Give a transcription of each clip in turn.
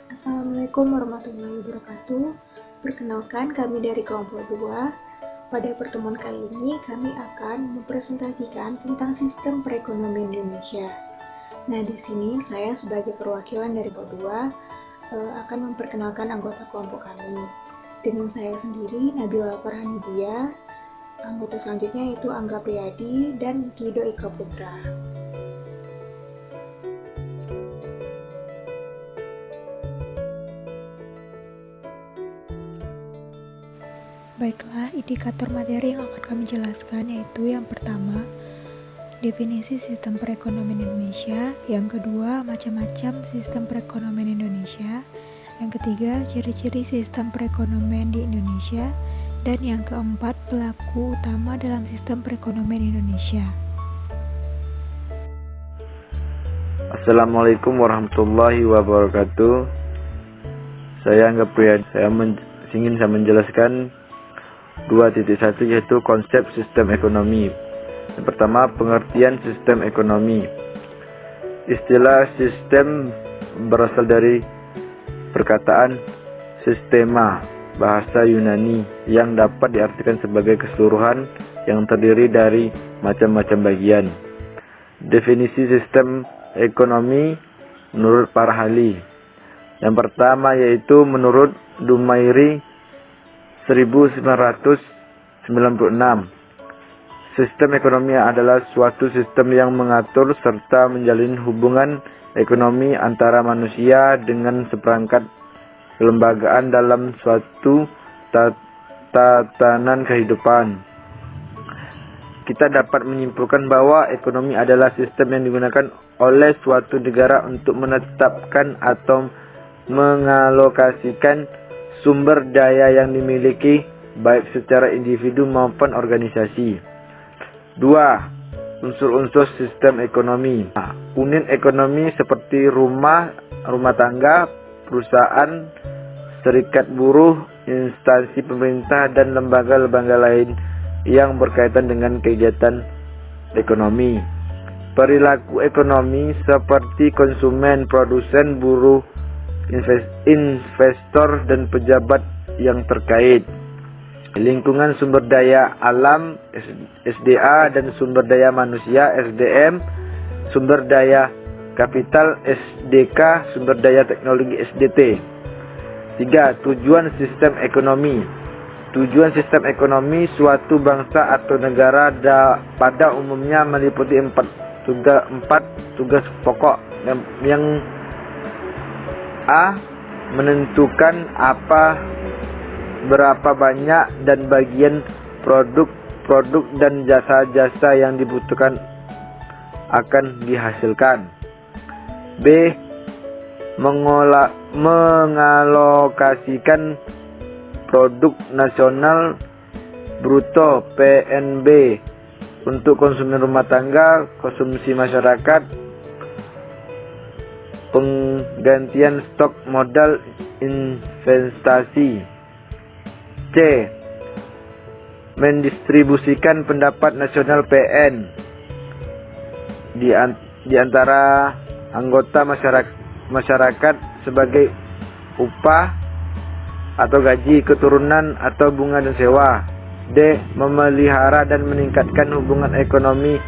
Assalamualaikum warahmatullahi wabarakatuh. Perkenalkan, kami dari kelompok 2. Pada pertemuan kali ini kami akan mempresentasikan tentang sistem perekonomian Indonesia. Nah, di sini saya sebagai perwakilan dari kelompok 2 akan memperkenalkan anggota kelompok kami. Dengan saya sendiri, Nabila Farhanidia, anggota selanjutnya yaitu Angga Priyadi dan Guido Ika Putra. Baiklah, indikator materi yang akan kami jelaskan yaitu yang pertama, definisi sistem perekonomian Indonesia, yang kedua, macam-macam sistem perekonomian Indonesia, yang ketiga, ciri-ciri sistem perekonomian di Indonesia, dan yang keempat, pelaku utama dalam sistem perekonomian Indonesia. Assalamualaikum warahmatullahi wabarakatuh. Saya Angga Priyadi. Saya ingin menjelaskan 2.1 yaitu konsep sistem ekonomi. Yang pertama, pengertian sistem ekonomi. Istilah sistem berasal dari perkataan sistema, bahasa Yunani, yang dapat diartikan sebagai keseluruhan yang terdiri dari macam-macam bagian. Definisi sistem ekonomi menurut para ahli. Yang pertama yaitu menurut Dumairi 1996. Sistem ekonomi adalah suatu sistem yang mengatur serta menjalin hubungan ekonomi antara manusia dengan seperangkat kelembagaan dalam suatu tatanan kehidupan. Kita dapat menyimpulkan bahwa ekonomi adalah sistem yang digunakan oleh suatu negara untuk menetapkan atau mengalokasikan sumber daya yang dimiliki baik secara individu maupun organisasi. 2. Unsur-unsur sistem ekonomi. Unit ekonomi seperti rumah tangga, perusahaan, serikat buruh, instansi pemerintah, dan lembaga-lembaga lain yang berkaitan dengan kegiatan ekonomi. Perilaku ekonomi seperti konsumen, produsen, buruh, investor, dan pejabat yang terkait. Lingkungan sumber daya alam SDA dan sumber daya manusia SDM, sumber daya kapital SDK, sumber daya teknologi SDT. 3. Tujuan sistem ekonomi. Tujuan sistem ekonomi suatu bangsa atau negara pada umumnya meliputi empat tugas pokok. Yang A. Menentukan berapa banyak dan bagian produk dan jasa-jasa yang dibutuhkan akan dihasilkan. B. Mengalokasikan produk nasional bruto PNB untuk konsumen rumah tangga, konsumsi masyarakat, penggantian stok modal, investasi. C. Mendistribusikan pendapat nasional PN di antara anggota masyarakat sebagai upah atau gaji, keturunan atau bunga dan sewa. D. Memelihara dan meningkatkan hubungan ekonomi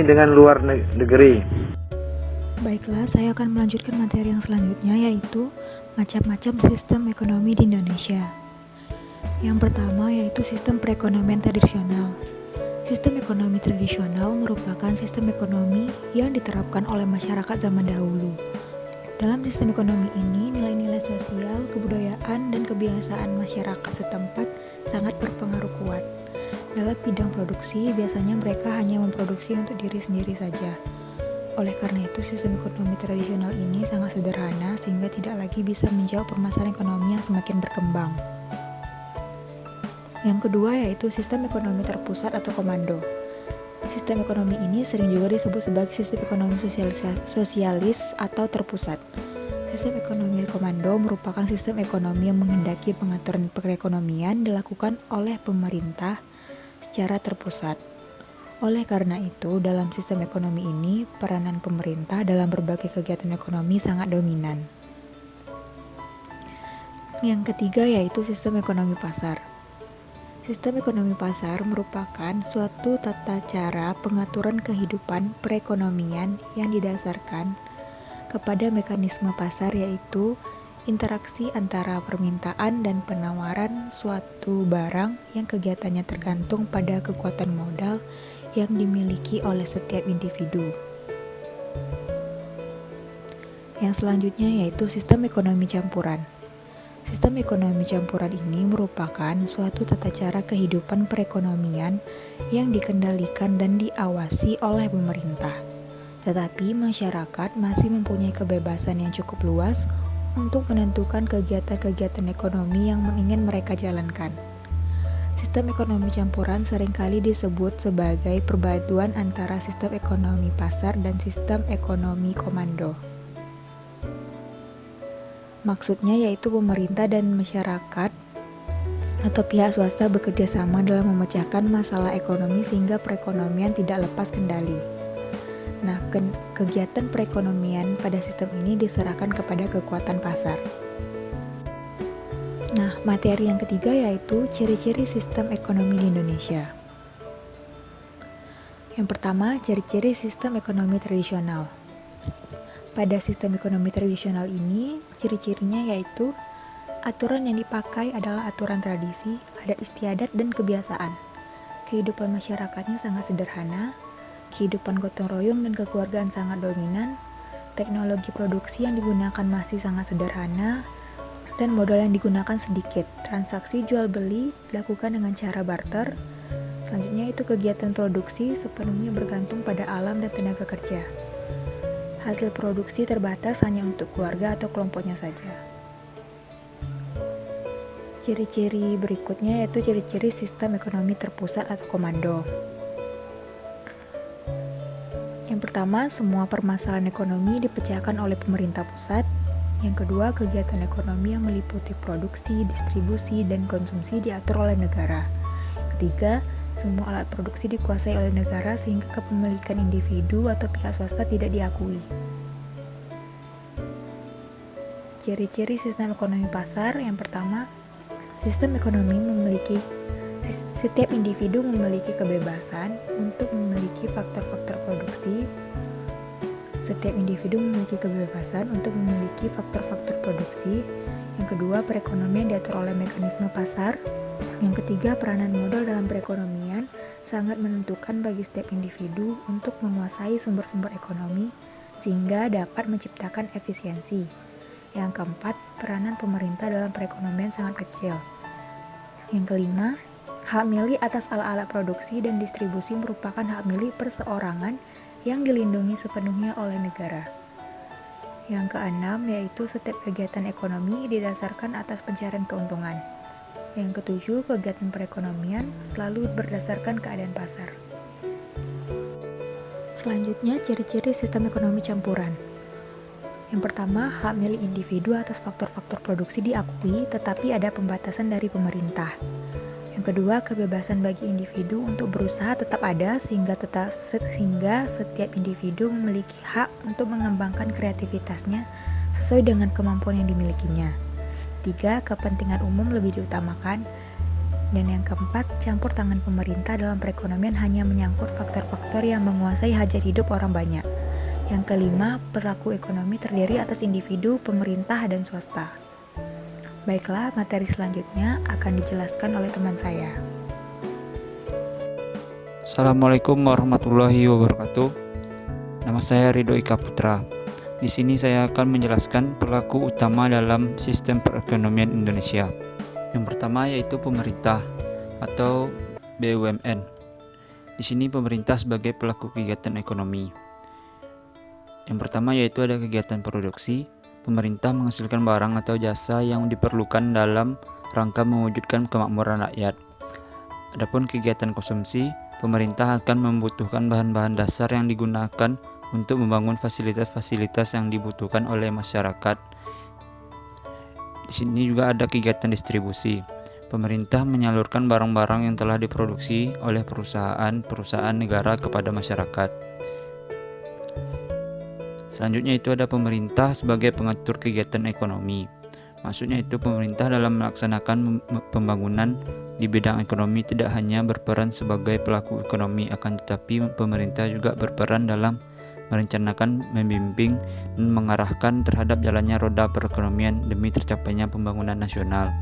dengan luar negeri. Baiklah, saya akan melanjutkan materi yang selanjutnya yaitu macam-macam sistem ekonomi di Indonesia. Yang pertama yaitu sistem perekonomian tradisional. Sistem ekonomi tradisional merupakan sistem ekonomi yang diterapkan oleh masyarakat zaman dahulu. Dalam sistem ekonomi ini, nilai-nilai sosial, kebudayaan, dan kebiasaan masyarakat setempat sangat berpengaruh kuat. Dalam bidang produksi, biasanya mereka hanya memproduksi untuk diri sendiri saja. Oleh karena itu, sistem ekonomi tradisional ini sangat sederhana sehingga tidak lagi bisa menjawab permasalahan ekonomi yang semakin berkembang. Yang kedua yaitu sistem ekonomi terpusat atau komando. Sistem ekonomi ini sering juga disebut sebagai sistem ekonomi sosialis atau terpusat. Sistem ekonomi komando merupakan sistem ekonomi yang menghendaki pengaturan perekonomian dilakukan oleh pemerintah secara terpusat. Oleh karena itu, dalam sistem ekonomi ini, peranan pemerintah dalam berbagai kegiatan ekonomi sangat dominan. Yang ketiga yaitu sistem ekonomi pasar. Sistem ekonomi pasar merupakan suatu tata cara pengaturan kehidupan perekonomian yang didasarkan kepada mekanisme pasar, yaitu interaksi antara permintaan dan penawaran suatu barang yang kegiatannya tergantung pada kekuatan modal yang dimiliki oleh setiap individu. Yang selanjutnya yaitu sistem ekonomi campuran. Sistem ekonomi campuran ini merupakan suatu tata cara kehidupan perekonomian yang dikendalikan dan diawasi oleh pemerintah. Tetapi masyarakat masih mempunyai kebebasan yang cukup luas untuk menentukan kegiatan-kegiatan ekonomi yang ingin mereka jalankan. Sistem ekonomi campuran seringkali disebut sebagai perpaduan antara sistem ekonomi pasar dan sistem ekonomi komando. Maksudnya yaitu pemerintah dan masyarakat atau pihak swasta bekerja sama dalam memecahkan masalah ekonomi sehingga perekonomian tidak lepas kendali. Nah, kegiatan perekonomian pada sistem ini diserahkan kepada kekuatan pasar. Nah, materi yang ketiga yaitu ciri-ciri sistem ekonomi di Indonesia. Yang pertama, ciri-ciri sistem ekonomi tradisional. Pada sistem ekonomi tradisional ini, ciri-cirinya yaitu aturan yang dipakai adalah aturan tradisi, adat istiadat, dan kebiasaan. Kehidupan masyarakatnya sangat sederhana. Kehidupan gotong royong dan kekeluargaan sangat dominan, teknologi produksi yang digunakan masih sangat sederhana, dan modal yang digunakan sedikit. Transaksi jual beli dilakukan dengan cara barter. Selanjutnya itu kegiatan produksi sepenuhnya bergantung pada alam dan tenaga kerja. Hasil produksi terbatas hanya untuk keluarga atau kelompoknya saja. Ciri-ciri berikutnya yaitu ciri-ciri sistem ekonomi terpusat atau komando. Yang pertama, semua permasalahan ekonomi dipecahkan oleh pemerintah pusat. Yang kedua, kegiatan ekonomi yang meliputi produksi, distribusi, dan konsumsi diatur oleh negara. Ketiga, semua alat produksi dikuasai oleh negara sehingga kepemilikan individu atau pihak swasta tidak diakui. Ciri-ciri sistem ekonomi pasar. Yang pertama, sistem ekonomi setiap individu memiliki kebebasan untuk memiliki faktor-faktor produksi. Setiap individu memiliki kebebasan untuk memiliki faktor-faktor produksi. Yang kedua, perekonomian diatur oleh mekanisme pasar. Yang ketiga, peranan modal dalam perekonomian sangat menentukan bagi setiap individu untuk menguasai sumber-sumber ekonomi sehingga dapat menciptakan efisiensi. Yang keempat, peranan pemerintah dalam perekonomian sangat kecil. Yang kelima, hak milik atas alat-alat produksi dan distribusi merupakan hak milik perseorangan yang dilindungi sepenuhnya oleh negara. Yang keenam, yaitu setiap kegiatan ekonomi didasarkan atas pencarian keuntungan. Yang ketujuh, kegiatan perekonomian selalu berdasarkan keadaan pasar. Selanjutnya, ciri-ciri sistem ekonomi campuran. Yang pertama, hak milik individu atas faktor-faktor produksi diakui, tetapi ada pembatasan dari pemerintah. Yang kedua, kebebasan bagi individu untuk berusaha tetap ada sehingga setiap individu memiliki hak untuk mengembangkan kreativitasnya sesuai dengan kemampuan yang dimilikinya. Tiga, kepentingan umum lebih diutamakan. Dan yang keempat, campur tangan pemerintah dalam perekonomian hanya menyangkut faktor-faktor yang menguasai hajat hidup orang banyak. Yang kelima, perilaku ekonomi terdiri atas individu, pemerintah, dan swasta. Baiklah, materi selanjutnya akan dijelaskan oleh teman saya. Assalamualaikum warahmatullahi wabarakatuh. Nama saya Ridho Ika Putra. Di sini saya akan menjelaskan pelaku utama dalam sistem perekonomian Indonesia. Yang pertama yaitu pemerintah atau BUMN. Di sini pemerintah sebagai pelaku kegiatan ekonomi. Yang pertama yaitu ada kegiatan produksi. Pemerintah menghasilkan barang atau jasa yang diperlukan dalam rangka mewujudkan kemakmuran rakyat. Adapun kegiatan konsumsi, pemerintah akan membutuhkan bahan-bahan dasar yang digunakan untuk membangun fasilitas-fasilitas yang dibutuhkan oleh masyarakat. Di sini juga ada kegiatan distribusi. Pemerintah menyalurkan barang-barang yang telah diproduksi oleh perusahaan negara kepada masyarakat. Selanjutnya itu ada pemerintah sebagai pengatur kegiatan ekonomi. Maksudnya itu pemerintah dalam melaksanakan pembangunan di bidang ekonomi tidak hanya berperan sebagai pelaku ekonomi, akan tetapi pemerintah juga berperan dalam merencanakan, membimbing, dan mengarahkan terhadap jalannya roda perekonomian demi tercapainya pembangunan nasional.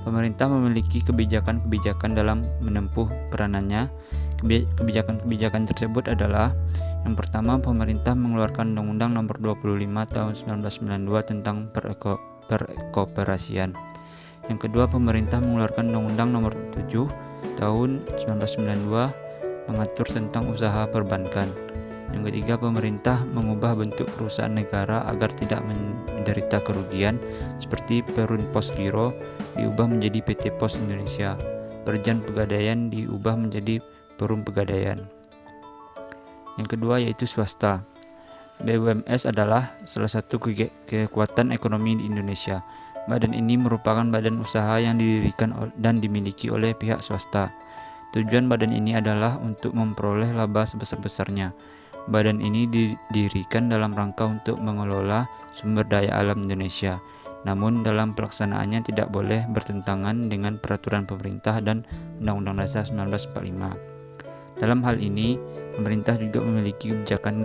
Pemerintah memiliki kebijakan-kebijakan dalam menempuh peranannya. Kebijakan-kebijakan tersebut adalah: yang pertama, pemerintah mengeluarkan Undang-Undang Nomor 25 Tahun 1992 tentang perkoperasian. Yang kedua, pemerintah mengeluarkan Undang-Undang Nomor 7 Tahun 1992 mengatur tentang usaha perbankan. Yang ketiga, pemerintah mengubah bentuk perusahaan negara agar tidak menderita kerugian, seperti Perum Pos Giro diubah menjadi PT Pos Indonesia, Perjan Pegadaian diubah menjadi Perum Pegadaian. Yang kedua yaitu swasta. BUMS adalah salah satu kekuatan ekonomi di Indonesia. Badan ini merupakan badan usaha yang didirikan dan dimiliki oleh pihak swasta. Tujuan badan ini adalah untuk memperoleh laba sebesar-besarnya. Badan ini didirikan dalam rangka untuk mengelola sumber daya alam Indonesia. Namun dalam pelaksanaannya tidak boleh bertentangan dengan peraturan pemerintah dan Undang-Undang Dasar 1945. Dalam hal ini, pemerintah juga memiliki kebijakan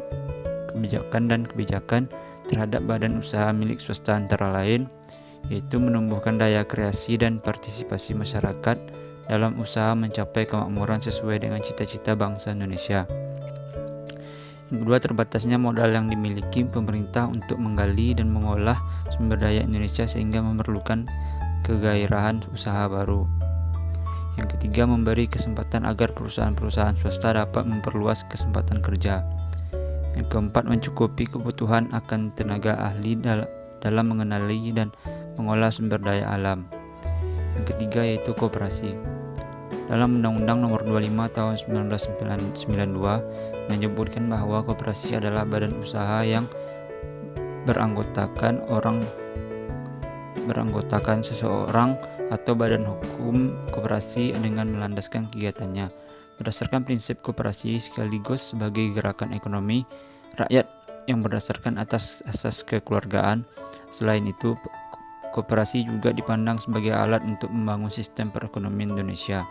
terhadap badan usaha milik swasta, antara lain yaitu menumbuhkan daya kreasi dan partisipasi masyarakat dalam usaha mencapai kemakmuran sesuai dengan cita-cita bangsa Indonesia. Yang kedua, terbatasnya modal yang dimiliki pemerintah untuk menggali dan mengolah sumber daya Indonesia sehingga memerlukan kegairahan usaha baru. Yang ketiga, memberi kesempatan agar perusahaan-perusahaan swasta dapat memperluas kesempatan kerja. Yang keempat, mencukupi kebutuhan akan tenaga ahli dalam mengenali dan mengolah sumber daya alam. Yang ketiga yaitu koperasi. Dalam Undang-Undang Nomor 25 Tahun 1992 menyebutkan bahwa koperasi adalah badan usaha yang beranggotakan seseorang atau badan hukum koperasi dengan melandaskan kegiatannya berdasarkan prinsip koperasi sekaligus sebagai gerakan ekonomi rakyat yang berdasarkan atas asas kekeluargaan. Selain itu, koperasi juga dipandang sebagai alat untuk membangun sistem perekonomian Indonesia.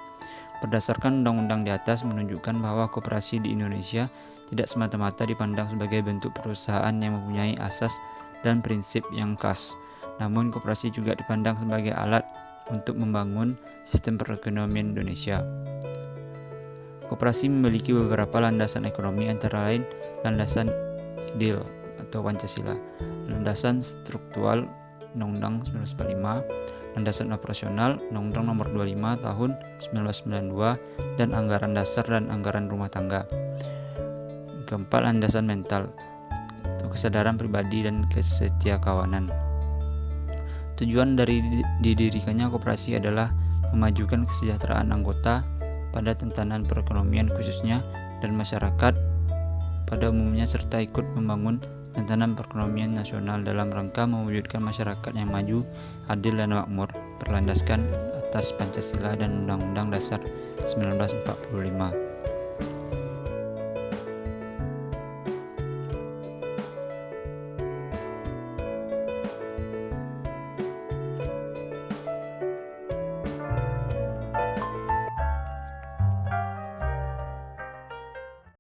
Berdasarkan undang-undang di atas menunjukkan bahwa koperasi di Indonesia tidak semata-mata dipandang sebagai bentuk perusahaan yang mempunyai asas dan prinsip yang khas. Namun koperasi juga dipandang sebagai alat untuk membangun sistem perekonomian Indonesia. Koperasi memiliki beberapa landasan ekonomi, antara lain landasan ideal atau Pancasila, landasan struktural Undang-Undang 1945, landasan operasional Undang-Undang Nomor 25 Tahun 1992, dan anggaran dasar dan anggaran rumah tangga. Keempat, landasan mental atau kesadaran pribadi dan kesetiakawanan. Tujuan dari didirikannya koperasi adalah memajukan kesejahteraan anggota pada tatanan perekonomian khususnya dan masyarakat pada umumnya, serta ikut membangun tatanan perekonomian nasional dalam rangka mewujudkan masyarakat yang maju, adil dan makmur, berlandaskan atas Pancasila dan Undang-Undang Dasar 1945.